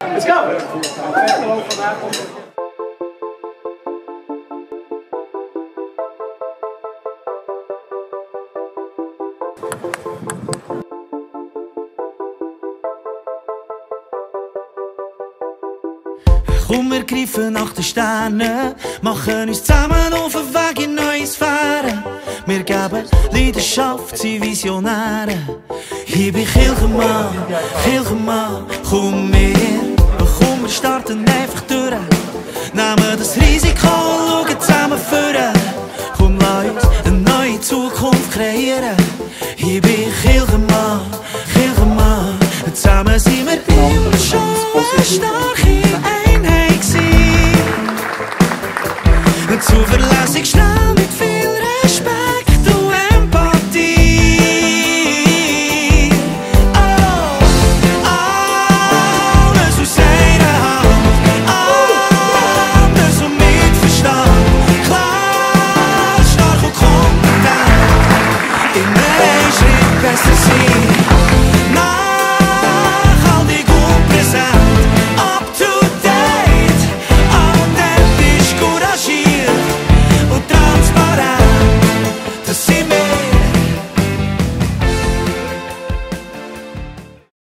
Let's go! Komm, wir greifen nach den Sternen, machen uns zusammen auf den Weg in neue Sphären. Wir geben Leidenschaft, sind Visionäre. Ich bin Kilchenmann, Kilchenmann, komm wir starten